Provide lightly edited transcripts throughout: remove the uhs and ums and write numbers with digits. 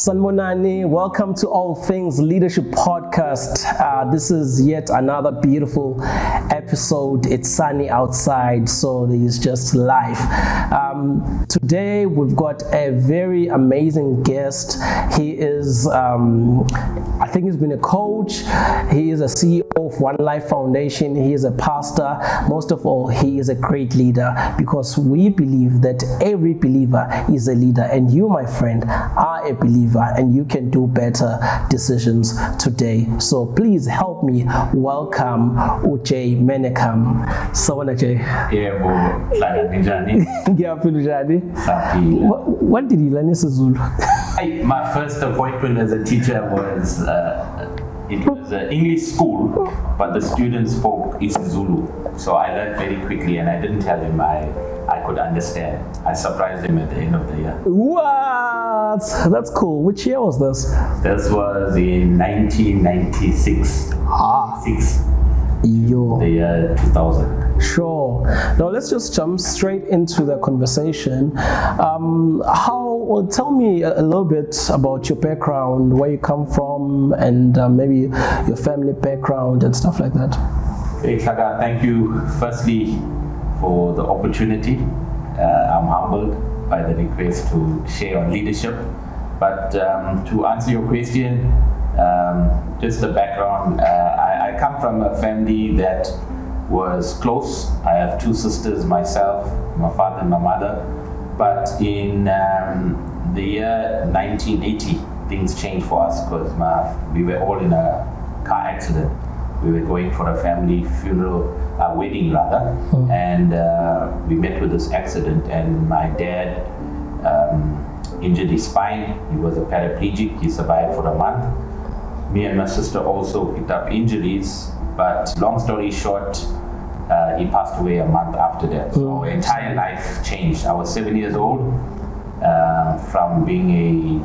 Sanmonani, welcome to All Things Leadership Podcast. This is yet another beautiful episode. It's sunny outside, so there's just life. Today we've got a very amazing guest. He is, I think he's been a coach. He is a CEO of One Life Foundation. He is a pastor. Most of all, he is a great leader because we believe that every believer is a leader, and you, my friend, are a believer, and you can do better decisions today. So please help me welcome Ujay Menekam. Sawona Jay. Yebo, hlala njani? Ngiyaphila njani? Saphila. What did you learn isiZulu? My first appointment as a teacher was it was an English school, but the students spoke isiZulu. So I learned very quickly, and I didn't tell him I could understand. I surprised him at the end of the year. What? That's cool. Which year was this? This was in 1996. Yo. The year 2000. Sure. Now let's just jump straight into the conversation. Tell me a little bit about your background, where you come from, and maybe your family background and stuff like that. Hey, Nhlaka, thank you firstly for the opportunity. I'm humbled by the request to share on leadership. But to answer your question, just the background, I come from a family that was close. I have two sisters myself, my father and my mother. But in the year 1980, things changed for us because we were all in a car accident. We were going for a family funeral, wedding rather, and we met with this accident, and my dad injured his spine. He was a paraplegic. He survived for a month. Me and my sister also picked up injuries, but long story short, he passed away a month after that. So our entire life changed. I was 7 years old, from being a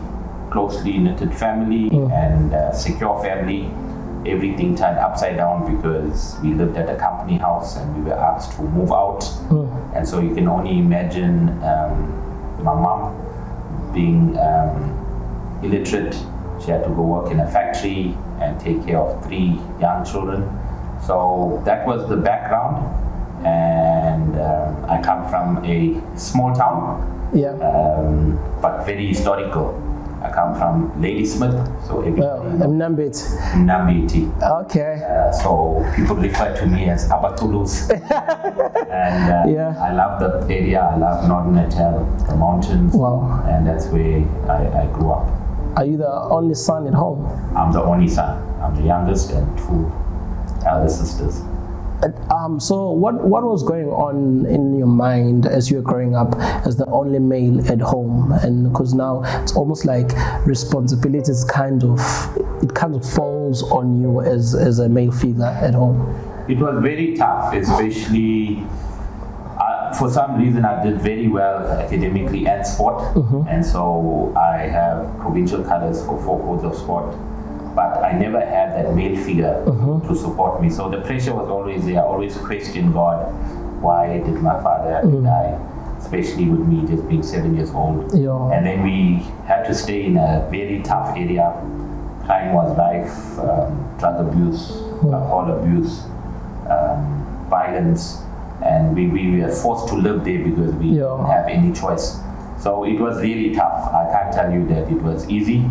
closely knitted family and secure family. Everything turned upside down because we lived at a company house and we were asked to move out. And so you can only imagine my mom being illiterate. She had to go work in a factory and take care of 3 young children. So that was the background. And I come from a small town, but very historical. I come from Ladysmith, so Mnambiti. Okay. So people refer to me as Abatulus. And I love the area. I love Northern Natal, the mountains. Wow. And that's where I grew up. Are you the only son at home? I'm the only son. I'm the youngest, and 2 elder sisters. So what was going on in your mind as you were growing up as the only male at home? And because now it's almost like responsibilities kind of falls on you as a male figure at home. It was very tough, especially for some reason I did very well academically and sport, and so I have provincial colors for 4 codes of sport. But I never had that male figure to support me. So the pressure was always there. I always questioned God. Why did my father have to die? Especially with me just being 7 years old. Yeah. And then we had to stay in a very tough area. Crime was rife, drug abuse, alcohol abuse, violence. And we were forced to live there because we didn't have any choice. So it was really tough. I can't tell you that it was easy.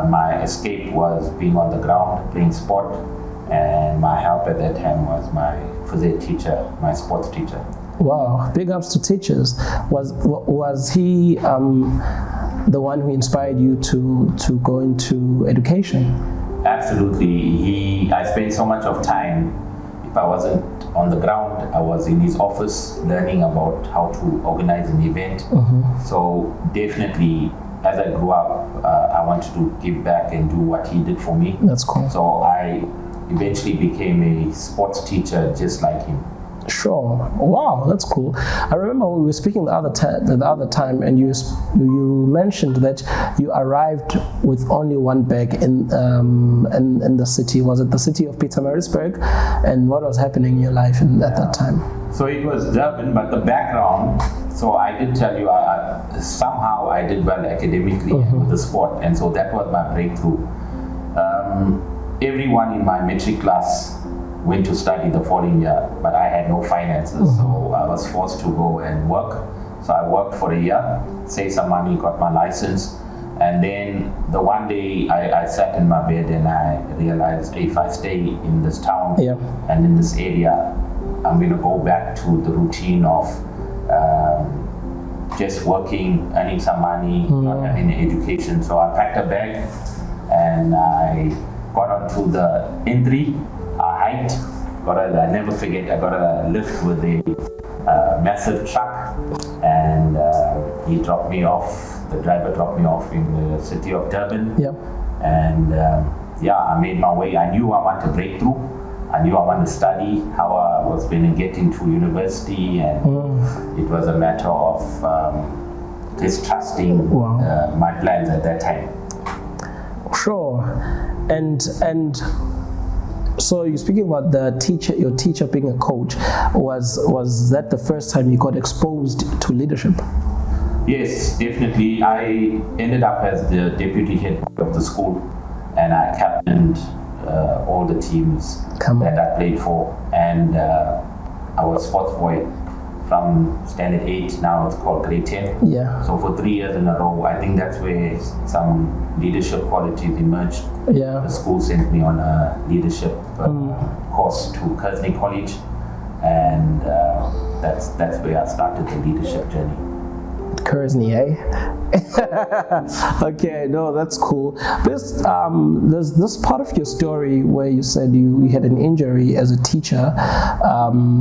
My escape was being on the ground, playing sport, and my help at that time was my phys teacher, my sports teacher. Wow, big ups to teachers. Was he the one who inspired you to go into education? Absolutely. I spent so much of time. If I wasn't on the ground, I was in his office learning about how to organize an event. So definitely, as I grew up, I wanted to give back and do what he did for me. That's cool. So I eventually became a sports teacher just like him. Sure. Wow, that's cool. I remember we were speaking the other time, and you mentioned that you arrived with only one bag in the city. Was it the city of Pietermaritzburg? And what was happening in your life at that time? So it was Durban, but the background So I did tell you, somehow I did well academically with the sport, and so that was my breakthrough. Everyone in my metric class went to study the following year, but I had no finances, so I was forced to go and work. So I worked for a year, saved some money, got my license, and then the one day I sat in my bed and I realized if I stay in this town and in this area, I'm going to go back to the routine of just working, earning some money, not having an education. So I packed a bag and I got onto the N3. I hiked. I never forget. I got a lift with a massive truck, and he dropped me off. The driver dropped me off in the city of Durban. And I made my way. I knew I wanted to break through. I knew I wanted to study, how I was going to get into university, and it was a matter of just trusting my plans at that time. Sure. And so you're speaking about your teacher being a coach. Was that the first time you got exposed to leadership? Yes, definitely. I ended up as the deputy head of the school, and I captained all the teams that I played for, and I was sports boy from standard 8, now it's called grade 10. So for 3 years in a row, I think that's where some leadership qualities emerged. The school sent me on a leadership course to Kearsley College, and that's where I started the leadership journey. Kearsley, Okay, no, that's cool. There's this part of your story where you said you had an injury as a teacher,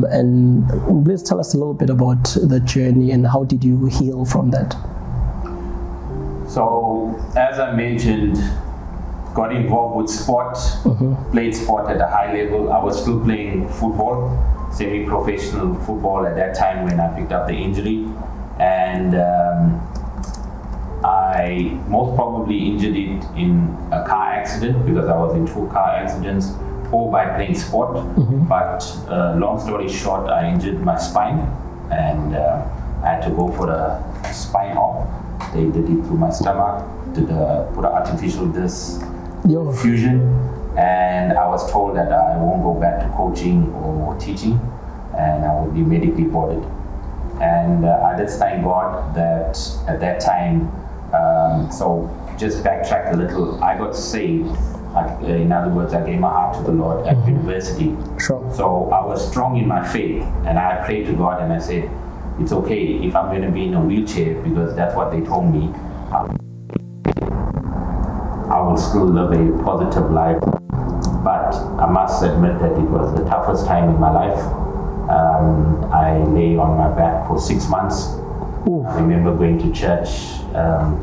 and please tell us a little bit about the journey and how did you heal from that? So, as I mentioned, got involved with sport, played sport at a high level. I was still playing football, semi-professional football at that time when I picked up the injury. And I most probably injured it in a car accident because I was in 2 car accidents, or by playing sport. But long story short, I injured my spine, and I had to go for a spine op. They did it through my stomach, put an artificial disc fusion, and I was told that I won't go back to coaching or teaching, and I will be medically boarded. And I just thank God that at that time, so just backtrack a little, I got saved. In other words, I gave my heart to the Lord at university. So I was strong in my faith, and I prayed to God and I said, it's okay if I'm going to be in a wheelchair, because that's what they told me. I will still live a positive life. But I must admit that it was the toughest time in my life. I lay on my back for 6 months. I remember going to church,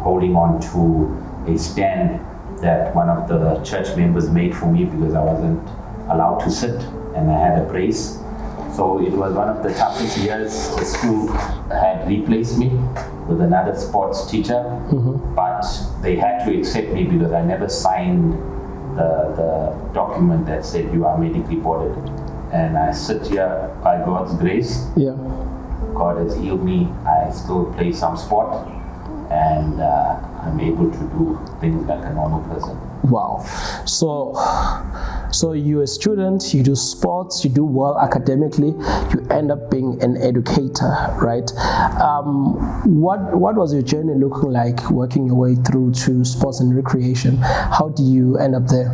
holding on to a stand that one of the church members made for me because I wasn't allowed to sit, and I had a brace. So it was one of the toughest years. The school had replaced me with another sports teacher, but they had to accept me because I never signed the document that said you are medically boarded. And I sit here by God's grace. God has healed me. I still play some sport, and I'm able to do things like a normal person. Wow. So you're a student, you do sports, you do well academically, you end up being an educator, right? What was your journey looking like, working your way through to sports and recreation? How did you end up there?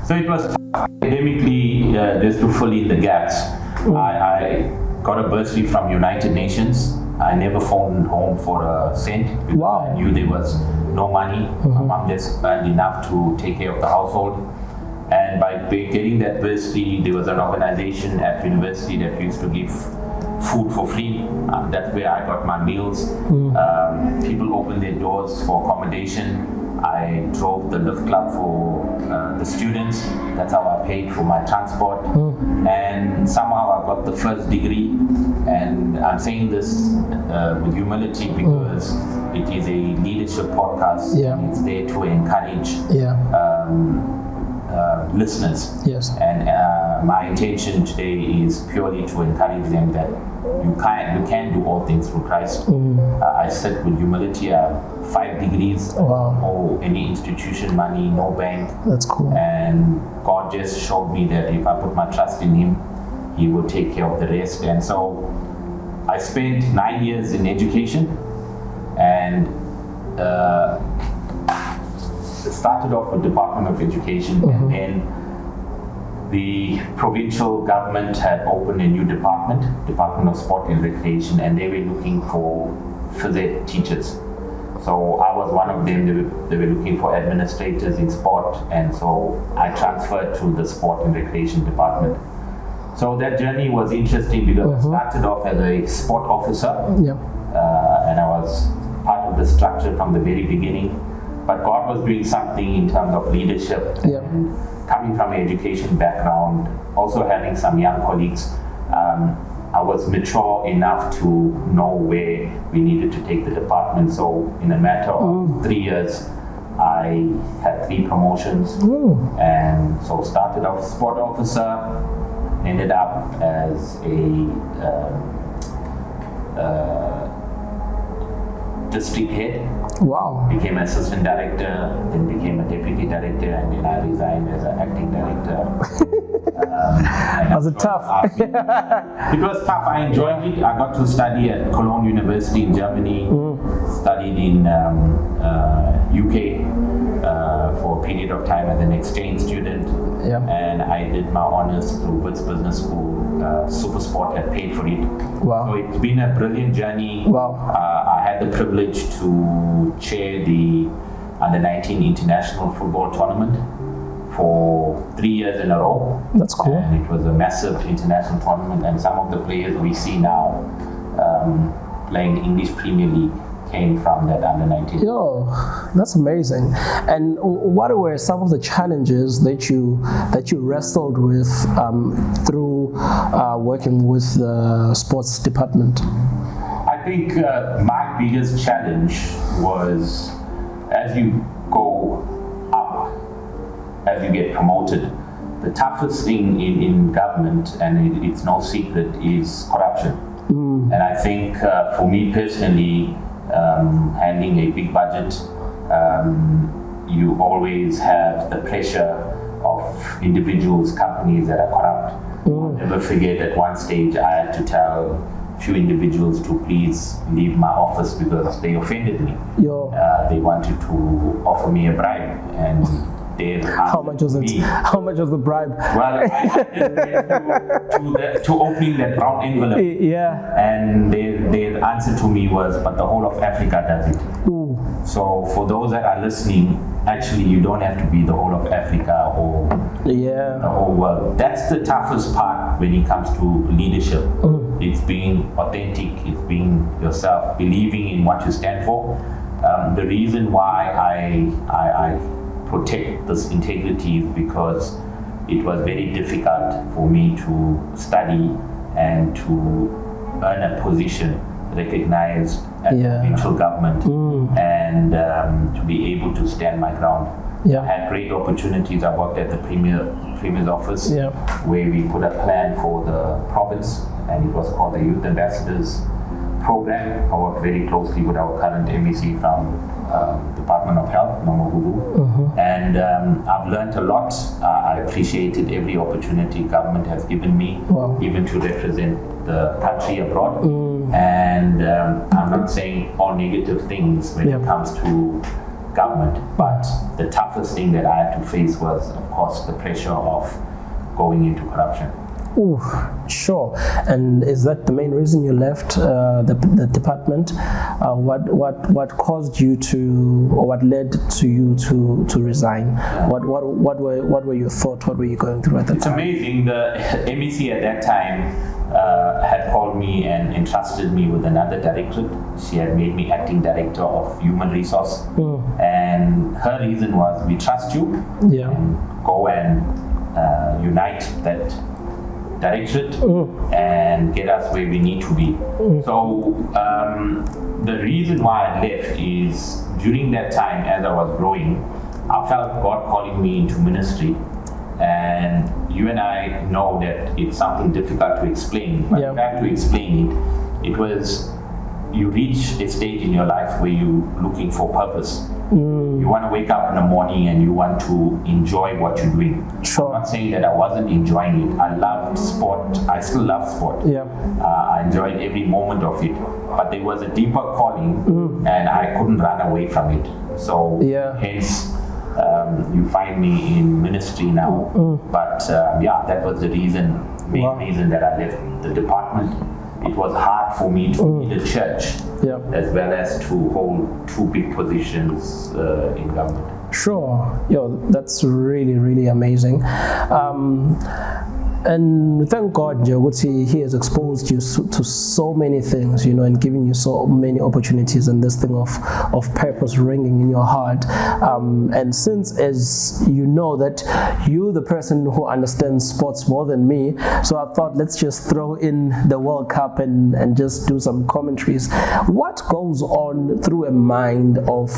So it was academically, just to fill in the gaps. I got a bursary from United Nations. I never phoned home for a cent because I knew there was no money. My mom just earned enough to take care of the household. And by getting that bursary, there was an organization at university that used to give food for free. That's where I got my meals. People opened their doors for accommodation. I drove the lift club for the students. That's how I paid for my transport. And somehow I got the first degree. And I'm saying this with humility because it is a leadership podcast. And it's there to encourage listeners. Yes. And my intention today is purely to encourage them that you can do all things through Christ. I sit with humility. I have 5 degrees, Wow. or any institution money, no bank. That's cool. And God just showed me that if I put my trust in Him, He will take care of the rest. And so I spent 9 years in education, and started off with Department of Education, and then the provincial government had opened a new Department of Sport and Recreation, and they were looking for phys ed teachers. So I was one of them. They were looking for administrators in sport, and so I transferred to the Sport and Recreation Department. So that journey was interesting because I started off as a sport officer, and I was part of the structure from the very beginning. But God was doing something in terms of leadership, and coming from an education background, also having some young colleagues. I was mature enough to know where we needed to take the department. So in a matter of 3 years, I had 3 promotions, and so started off sport officer, ended up as a district head. Wow. Became assistant director, then became a deputy director, and then I resigned as an acting director. Was it tough? It was tough. I enjoyed it. I got to study at Cologne University in Germany, studied in UK for a period of time as an exchange student, and I did my honors through Wits Business School. Supersport had paid for it. Wow. So it's been a brilliant journey. Wow. I had the privilege to chair the Under-19 International Football Tournament for 3 years in a row. That's cool. And it was a massive international tournament, and some of the players we see now playing the English Premier League came from that Under-19. Yo, that's amazing. And what were some of the challenges that you wrestled with through working with the sports department? I think my biggest challenge was, as you go up, as you get promoted, the toughest thing in government, and it's no secret, is corruption. And I think for me personally, handling a big budget, you always have the pressure of individuals, companies that are corrupt. I'll never forget, at one stage I had to tell few individuals to please leave my office because they offended me. They wanted to offer me a bribe, and they how much was it? How much was the bribe? Well, I had to opening that brown envelope. And their answer to me was, but the whole of Africa does it. So for those that are listening, actually you don't have to be the whole of Africa or the whole world. That's the toughest part when it comes to leadership. It's being authentic, it's being yourself, believing in what you stand for. The reason why I protect this integrity is because it was very difficult for me to study and to earn a position recognized at the provincial government, and to be able to stand my ground. I had great opportunities. I worked at the Premier's office, where we put a plan for the province, and it was called the Youth Ambassadors Program. I worked very closely with our current MEC from Department of Health, Nomohulu, and I've learned a lot. I appreciated every opportunity government has given me, even to represent the country abroad. And I'm not saying all negative things when it comes to government, but the toughest thing that I had to face was, of course, the pressure of going into corruption. Ooh, sure. And is that the main reason you left the department? What caused you to, or what led to you to resign? What were your thoughts? What were you going through at that time? It's amazing. The MEC at that time had called me and entrusted me with another directorate. She had made me acting director of human resource, and her reason was, we trust you, and go and unite that directorate and get us where we need to be. So the reason why I left is, during that time, as I was growing, I felt God calling me into ministry, And you and I know that it's something difficult to explain, but if I have to explain it, it was you reach a stage in your life where you're looking for purpose. You want to wake up in the morning and you want to enjoy what you're doing. Sure. I'm not saying that I wasn't enjoying it. I loved sport. I still love sport. I enjoyed every moment of it. But there was a deeper calling and I couldn't run away from it. So hence you find me in ministry now. But that was the main reason that I left the department. It was hard for me to lead a church as well as to hold two big positions in government. Sure. That's really, really amazing. And thank God, He has exposed you to so many things, and giving you so many opportunities, and this thing of purpose ringing in your heart. And since, as you know, that you're the person who understands sports more than me, so I thought let's just throw in the World Cup and just do some commentaries. What goes on through a mind of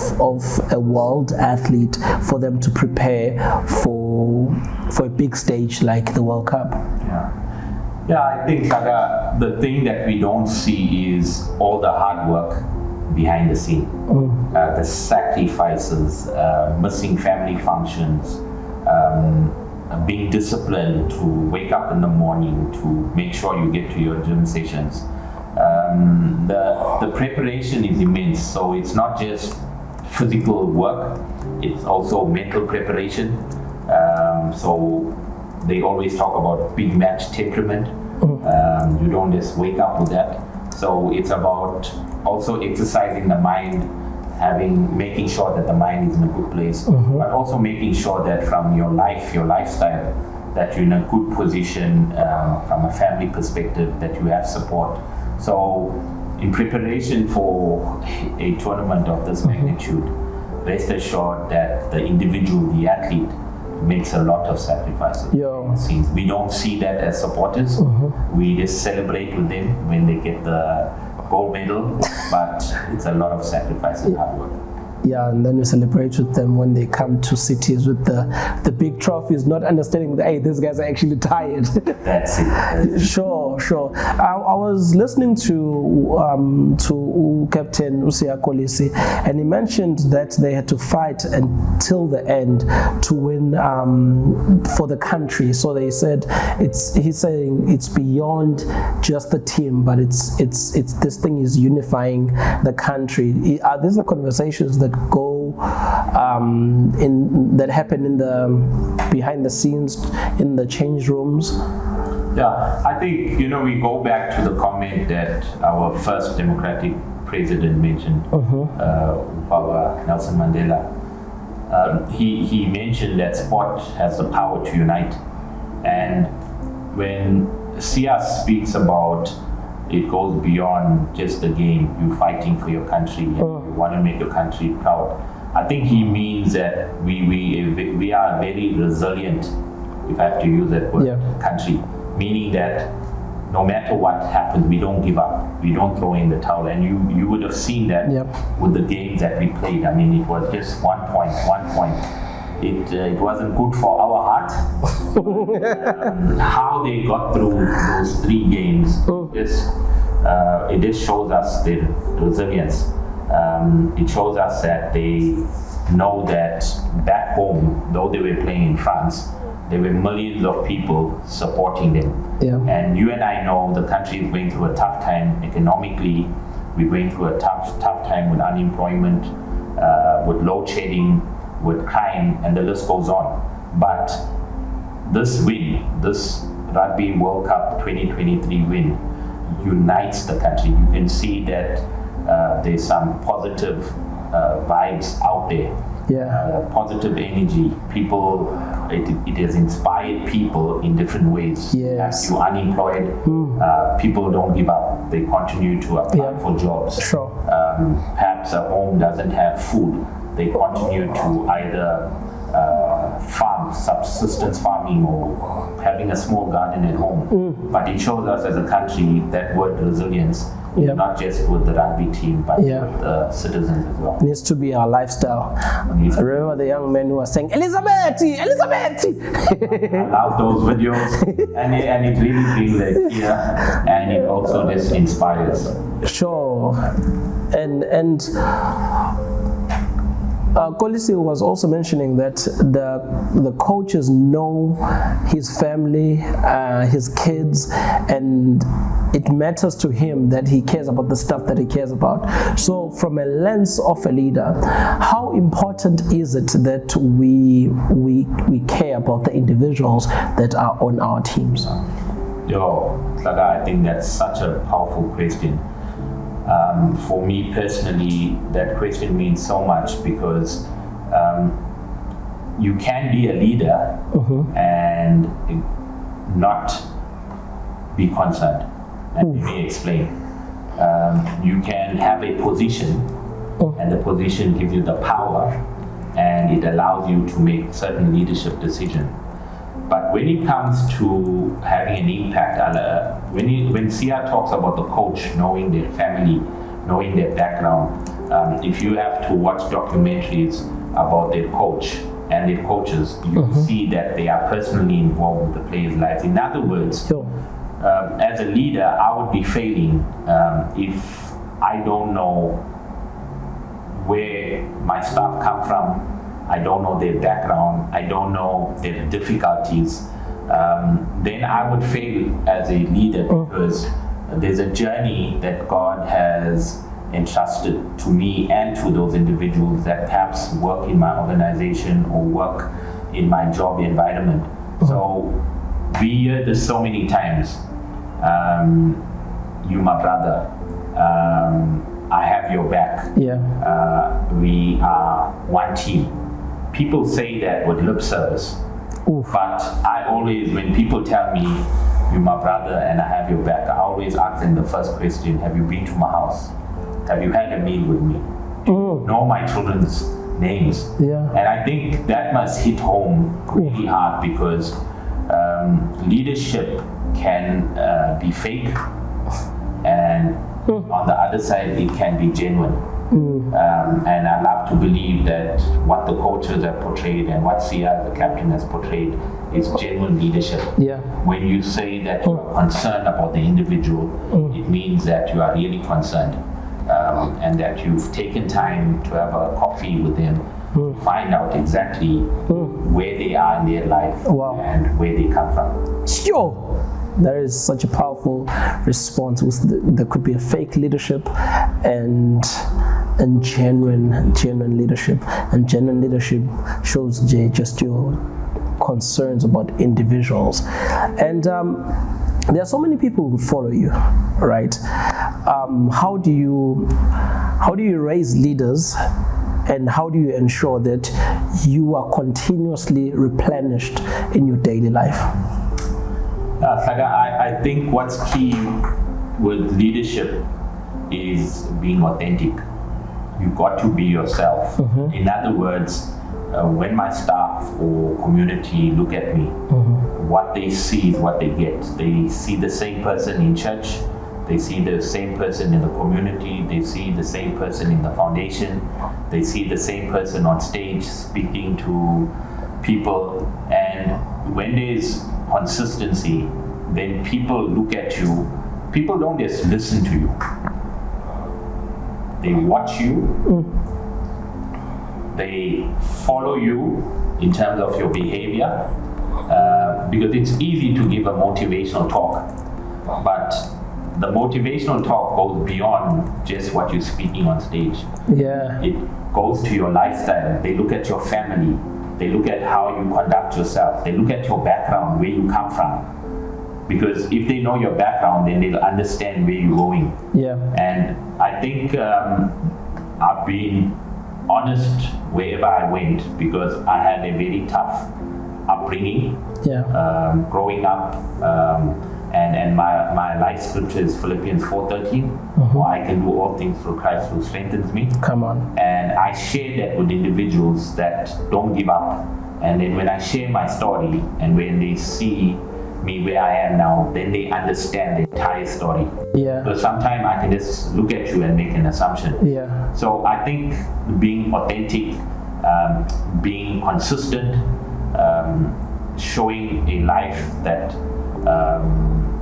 a world athlete for them to prepare for a big stage like the World Cup? I think the thing that we don't see is all the hard work behind the scene, the sacrifices, missing family functions, being disciplined to wake up in the morning to make sure you get to your gym sessions. The preparation is immense, so it's not just physical work, it's also mental preparation. So they always talk about big match temperament. You don't just wake up with that. So it's about also exercising the mind, making sure that the mind is in a good place, but also making sure that from your lifestyle, that you're in a good position from a family perspective, that you have support. So in preparation for a tournament of this magnitude, rest assured that the individual, the athlete, makes a lot of sacrifices. We don't see that as supporters. We just celebrate with them when they get the gold medal, but it's a lot of sacrifice and hard work. And then we celebrate with them when they come to cities with the big trophies, not understanding that, hey, these guys are actually tired. That's it. Sure. I was listening to Captain Usia Kolisi, and he mentioned that they had to fight until the end to win for the country. So they said he's saying it's beyond just the team, but it's this thing is unifying the country. Are these the conversations that go that happen in the behind the scenes in the change rooms? I think we go back to the comment that our first democratic president mentioned, Nelson Mandela. He mentioned that sport has the power to unite, and when Sia speaks about it goes beyond just the game, you're fighting for your country and you want to make your country proud. I think he means that we are very resilient, if I have to use that word, country, meaning that no matter what happens, we don't give up, we don't throw in the towel. And you would have seen that with the games that we played. I mean, it was just one point. It wasn't good for our heart. How they got through those 3 games, it just shows us their resilience. It shows us that they know that back home, though they were playing in France, there were millions of people supporting them. And you and I know the country is going through a tough time economically. We're going through a tough time with unemployment, with load shedding, with crime, and the list goes on. But this win, this Rugby World Cup 2023 win, unites the country. You can see that there's some positive vibes out there. Positive energy. People, it has inspired people in different ways. As you're unemployed, people don't give up. They continue to apply for jobs. Perhaps a home doesn't have food. They continue to either subsistence farming, or having a small garden at home. But it shows us as a country that word resilience, not just with the rugby team, but with the citizens as well. Needs to be our lifestyle. I remember the young men who are saying, Elizabeth! I love those videos, and it really brings it here, and it also just inspires. Sure. And Kolisi was also mentioning that the coaches know his family, his kids, and it matters to him that he cares about the stuff that he cares about. So from a lens of a leader, how important is it that we care about the individuals that are on our teams? Nhlaka, I think that's such a powerful question. For me personally, that question means so much, because you can be a leader and not be concerned. And let me explain. You can have a position, and the position gives you the power, and it allows you to make certain leadership decisions. But when it comes to having an impact, when Sia talks about the coach knowing their family, knowing their background, if you have to watch documentaries about their coach and their coaches, you see that they are personally involved with the players' lives. In other words, as a leader, I would be failing if I don't know where my staff come from. I don't know their background, I don't know their difficulties, then I would fail as a leader, because there's a journey that God has entrusted to me and to those individuals that perhaps work in my organization or work in my job environment. So we hear this so many times, you my brother, I have your back, we are one team. People say that with lip service, but I always, when people tell me, you're my brother and I have your back, I always ask them the first question, have you been to my house? Have you had a meal with me? Do you know my children's names? And I think that must hit home really hard, because leadership can be fake, and on the other side, it can be genuine. And I love to believe that what the coaches have portrayed and what Sia, the captain, has portrayed is genuine leadership. When you say that you are concerned about the individual, it means that you are really concerned, and that you've taken time to have a coffee with them, to find out exactly where they are in their life and where they come from. Sure. That is such a powerful response. There could be a fake leadership and genuine leadership. And genuine leadership shows just your concerns about individuals. And there are so many people who follow you, right? How do you raise leaders, and how do you ensure that you are continuously replenished in your daily life? I think what's key with leadership is being authentic. You got to be yourself. In other words, when my staff or community look at me, what they see is what they get. They see the same person in church, they see the same person in the community, they see the same person in the foundation, they see the same person on stage speaking to people. And when there's consistency, then people look at you. People don't just listen to you. They watch you. They follow you in terms of your behavior, because it's easy to give a motivational talk, but the motivational talk goes beyond just what you're speaking on stage. It goes to your lifestyle. They look at your family. They look at how you conduct yourself. They look at your background, where you come from. Because if they know your background, then they'll understand where you're going. And I think I've been honest wherever I went, because I had a very tough upbringing, growing up. And my life scripture is Philippians 4:13, for I can do all things through Christ who strengthens me. Come on. And I share that with individuals that don't give up, And then when I share my story, and when they see me where I am now, then they understand the entire story. Yeah. So sometimes I can just look at you and make an assumption. Yeah. So I think being authentic, being consistent, showing a life that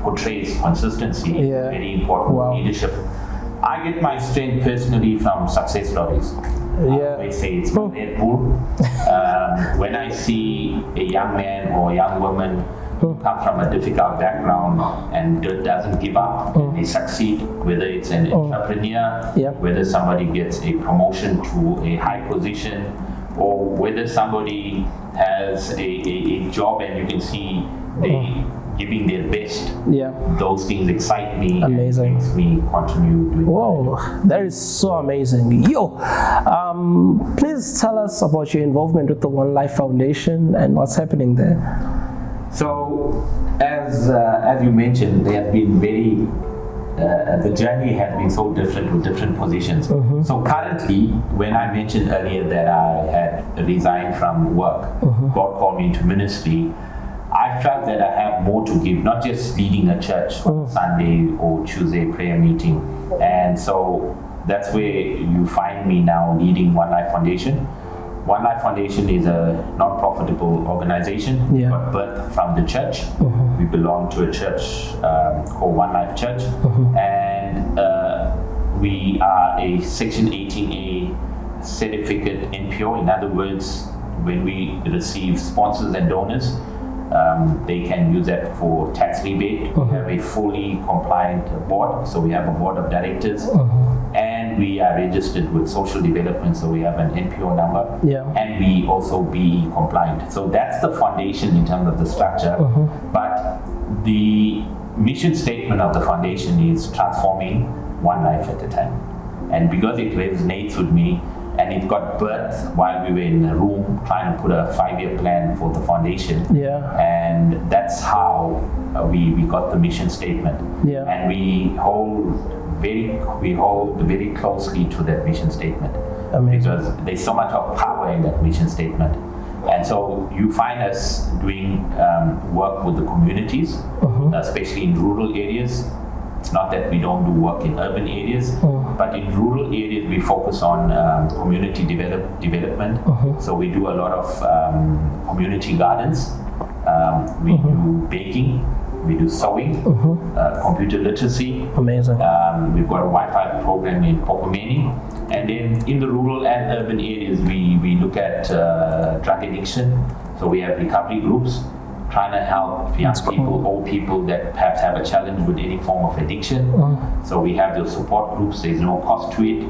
portrays consistency is very important. Wow. Leadership. I get my strength personally from success stories. Yeah. I say it's my Red Bull. When I see a young man or a young woman who come from a difficult background and doesn't give up, and they succeed, whether it's an entrepreneur, whether somebody gets a promotion to a high position, or whether somebody has a job and you can see they giving their best. Those things excite me. Amazing. And makes me continue doing. Whoa, that is so amazing. Please tell us about your involvement with the One Life Foundation and what's happening there. So, as you mentioned, they have been very. The journey has been so different with different positions. So currently, when I mentioned earlier that I had resigned from work, God called me into ministry. I felt that I have more to give, not just leading a church on Sunday or Tuesday prayer meeting. And so that's where you find me now leading One Life Foundation. One Life Foundation is a non-profitable organization, but birthed from the church. We belong to a church called One Life Church, and we are a Section 18A certificate NPO. In other words, when we receive sponsors and donors, they can use that for tax rebate. We have a fully compliant board, so we have a board of directors, and we are registered with social development, so we have an NPO number, and we also be compliant. So that's the foundation in terms of the structure, but the mission statement of the foundation is transforming one life at a time. And because it resonates with me, and it got birthed while we were in a room trying to put a 5-year plan for the foundation. And that's how we got the mission statement. And we hold very closely to that mission statement. Because there's so much of power in that mission statement. And so you find us doing work with the communities, especially in rural areas. It's not that we don't do work in urban areas, but in rural areas we focus on community development. So we do a lot of community gardens. We do baking, we do sewing, computer literacy. Amazing. We've got a Wi-Fi program in Pokomeni. And then in the rural and urban areas we look at drug addiction. So we have recovery groups, trying to help young people, old people that perhaps have a challenge with any form of addiction. So we have those support groups, there's no cost to it.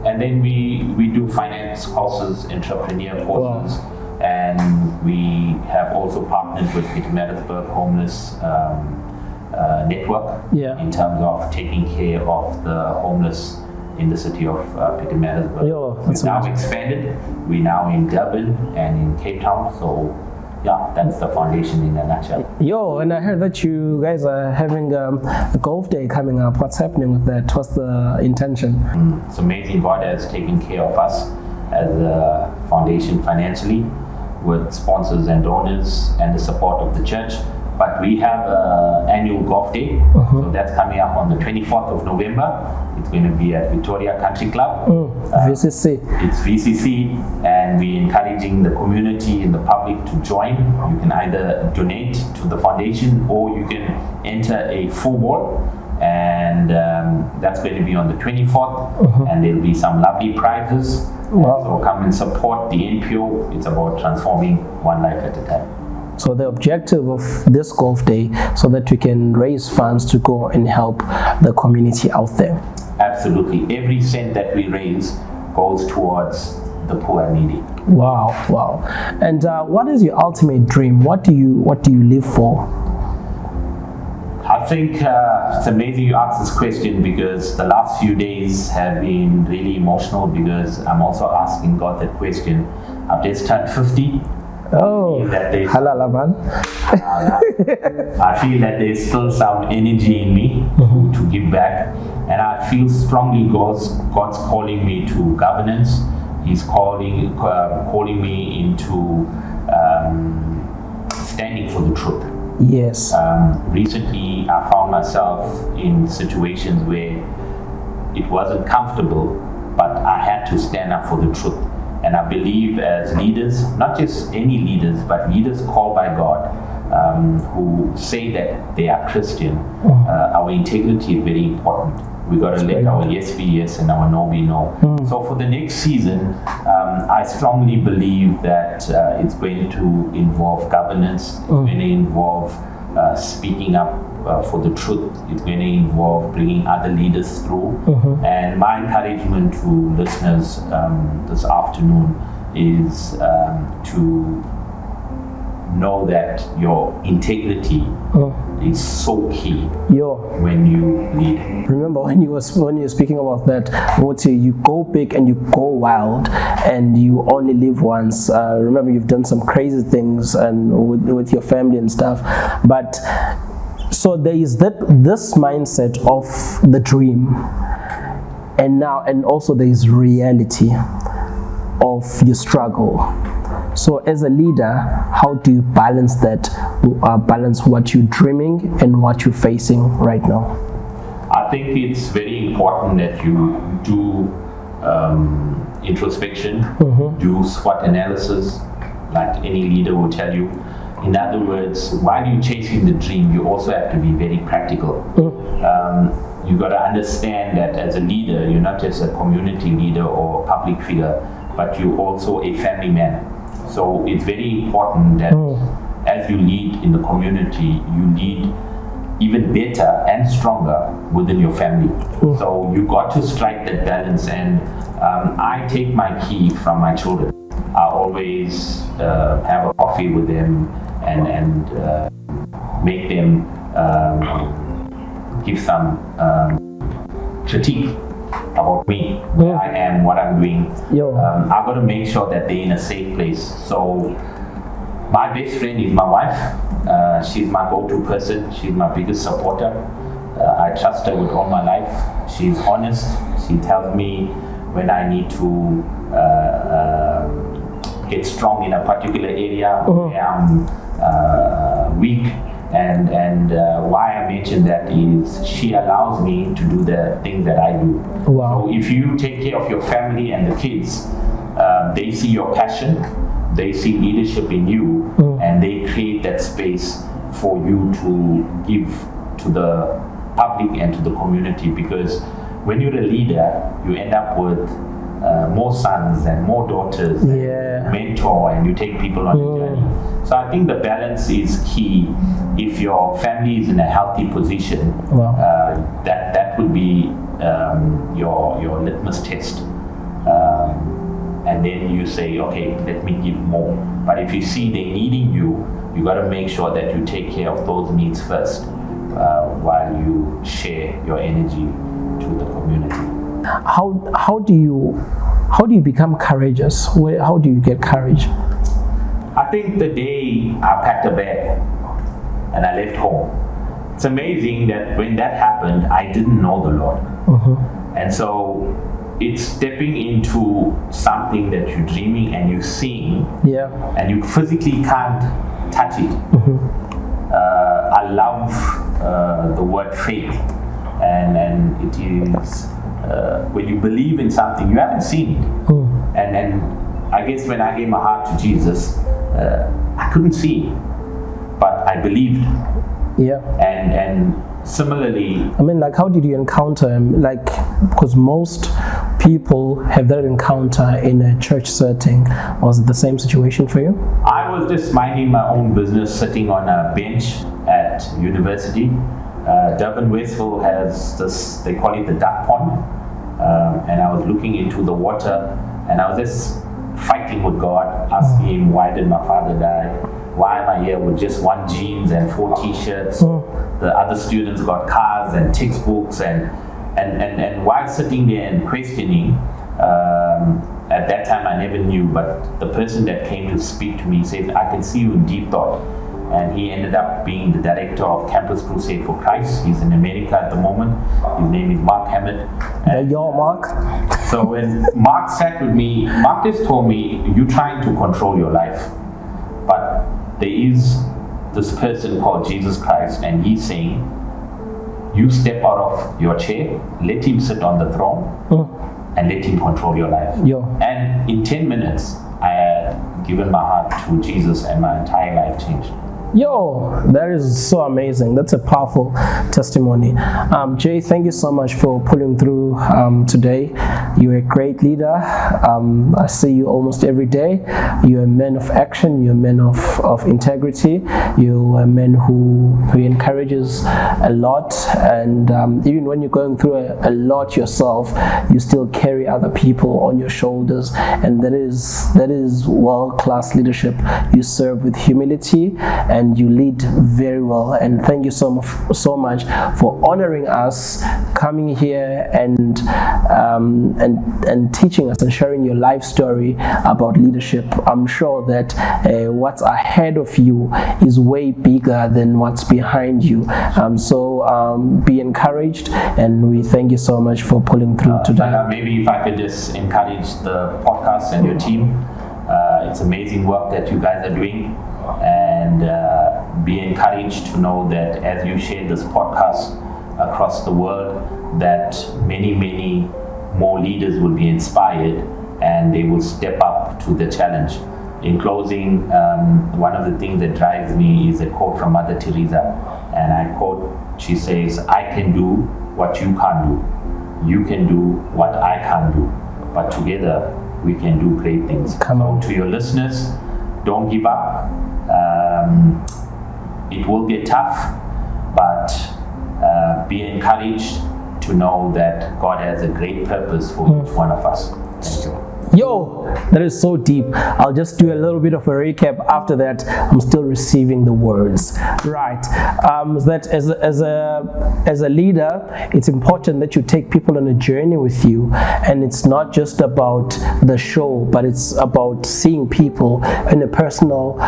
And then we do finance courses, entrepreneur courses, and we have also partnered with Pietermaritzburg Homeless Network in terms of taking care of the homeless in the city of Pietermaritzburg. We've now expanded, we're now in Durban and in Cape Town, so yeah, that's the foundation in a nutshell. And I heard that you guys are having a golf day coming up. What's happening with that? What's the intention? It's amazing. God has taken care of us as a foundation financially with sponsors and donors and the support of the church. But we have an annual golf day, so that's coming up on the 24th of November. It's going to be at Victoria Country Club. VCC. It's VCC, and we're encouraging the community and the public to join. You can either donate to the foundation or you can enter a full ball, and that's going to be on the 24th, and there'll be some lovely prizes. So come and support the NPO. It's about transforming one life at a time. So the objective of this golf day, so that we can raise funds to go and help the community out there. Absolutely. Every cent that we raise goes towards the poor and needy. Wow. And what is your ultimate dream? What do you live for? I think it's amazing you asked this question, because the last few days have been really emotional, because I'm also asking God that question. I've just turned 50. Halala man. I feel that there's still some energy in me to give back, and I feel strongly God's calling me to governance. He's calling me into Yes. Recently, I found myself in situations where it wasn't comfortable, but I had to stand up for the truth. And I believe as leaders, not just any leaders, but leaders called by God, who say that they are Christian, our integrity is very important. We got to let our yes be yes and our no be no. So for the next season, I strongly believe that it's going to involve governance. It's going to involve speaking up for the truth. It's going to involve bringing other leaders through. And my encouragement to listeners this afternoon is to know that your integrity is so key when you lead. Remember when you were speaking about that, you go big and you go wild, and you only live once. Remember, you've done some crazy things and with your family and stuff, but so there is this mindset of the dream, and also there is reality of your struggle. So as a leader, how do you balance that, balance what you're dreaming and what you're facing right now? I think it's very important that you do introspection, do SWOT analysis, like any leader will tell you. In other words, while you're chasing the dream, you also have to be very practical. You got to understand that as a leader, you're not just a community leader or public figure, but you're also a family man. So it's very important that as you lead in the community, you lead even better and stronger within your family. So you got to strike that balance. And I take my key from my children. I always have a coffee with them and make them give some critique about me, where I am, what I'm doing. I've got to make sure that they're in a safe place. So my best friend is my wife. She's my go-to person. She's my biggest supporter. I trust her with all my life. She's honest. She tells me when I need to get strong in a particular area, where I'm weak. And why I mention that is she allows me to do the things that I do. So if you take care of your family and the kids, they see your passion, they see leadership in you, and they create that space for you to give to the public and to the community. Because when you're a leader, you end up with more sons and more daughters, and mentor, and you take people on a journey. So I think the balance is key. If your family is in a healthy position, that would be your litmus test. And then you say, okay, let me give more. But if you see they're needing you, you got to make sure that you take care of those needs first, while you share your energy to the community. How do you become courageous? How do you get courage? I think the day I packed a bag and I left home, it's amazing that when that happened, I didn't know the Lord. And so it's stepping into something that you're dreaming and you're seeing, and you physically can't touch it. I love the word faith, and it is when you believe in something, you haven't seen it. And I guess when I gave my heart to Jesus, I couldn't see it, but I believed. And similarly, I mean, like, how did you encounter him? Like, because most people have that encounter in a church setting. Was it the same situation for you? I was just minding my own business, sitting on a bench at university. Durban Westville has this, they call it the duck pond. And I was looking into the water, and I was just fighting with God, asking him, why did my father die? Why am I here with just one jeans and 4 t-shirts? The other students got cars and textbooks, and while sitting there and questioning, at that time I never knew, but the person that came to speak to me said, I can see you in deep thought. And he ended up being the director of Campus Crusade for Christ. He's in America at the moment. His name is Mark Hammett. Mark. So when Mark sat with me, Mark just told me, you're trying to control your life, but there is this person called Jesus Christ, and he's saying, you step out of your chair, let him sit on the throne, and let him control your life. And in 10 minutes, I had given my heart to Jesus, and my entire life changed. That is so amazing. That's a powerful testimony. Jay, thank you so much for pulling through today. You're a great leader. I see you almost every day. You're a man of action. You're a man of integrity. You're a man who encourages a lot. And even when you're going through a lot yourself, you still carry other people on your shoulders. And that is world-class leadership. You serve with humility, and you lead very well. And thank you so much for honoring us, coming here and teaching us and sharing your life story about leadership. I'm sure that what's ahead of you is way bigger than what's behind you. So be encouraged, and we thank you so much for pulling through today. Maybe if I could just encourage the podcast and your team. It's amazing work that you guys are doing, and be encouraged to know that as you share this podcast across the world, that many more leaders will be inspired and they will step up to the challenge. In closing, one of the things that drives me is a quote from Mother Teresa, and I quote, she says, I can do what you can't do, you can do what I can't do, but together we can do great things. Come on. So to your listeners, don't give up. It will get tough, but be encouraged to know that God has a great purpose for each one of us. Thank you. That is so deep. I'll just do a little bit of a recap. After that, I'm still receiving the words. Right. That as a leader, it's important that you take people on a journey with you, and it's not just about the show, but it's about seeing people in a personal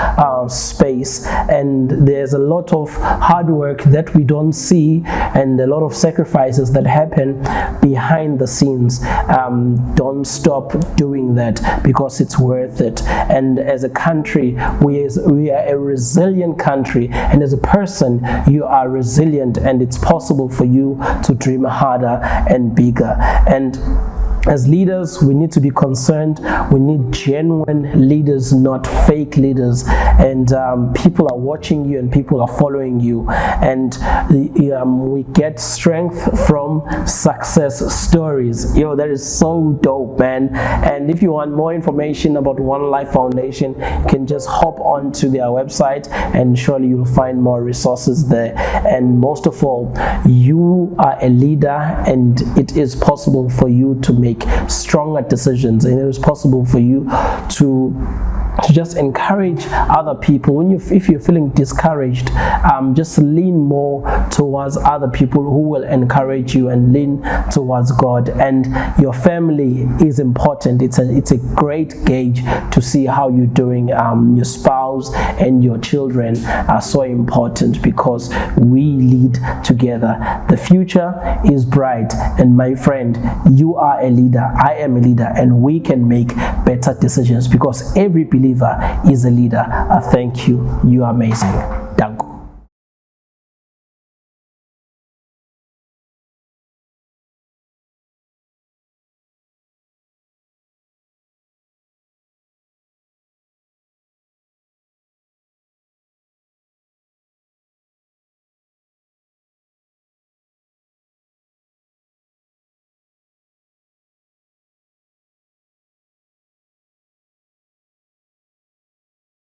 space. And there's a lot of hard work that we don't see, and a lot of sacrifices that happen behind the scenes. Don't stop doing that, because it's worth it. And as a country, we are a resilient country, and as a person, you are resilient, and it's possible for you to dream harder and bigger. And as leaders, we need to be concerned. We need genuine leaders, not fake leaders. And people are watching you, and people are following you. And we get strength from success stories. That is so dope, man. And if you want more information about One Life Foundation, you can just hop onto their website, and surely you'll find more resources there. And most of all, you are a leader, and it is possible for you to make stronger decisions, and it is possible for you to just encourage other people. If you're feeling discouraged, just lean more towards other people who will encourage you, and lean towards God. And your family is important. It's a great gauge to see how you're doing. Your spouse and your children are so important, because we lead together. The future is bright, and my friend, you are a leader, I am a leader, and we can make better decisions, because every believer is a leader. Thank you. You are amazing. Thank you.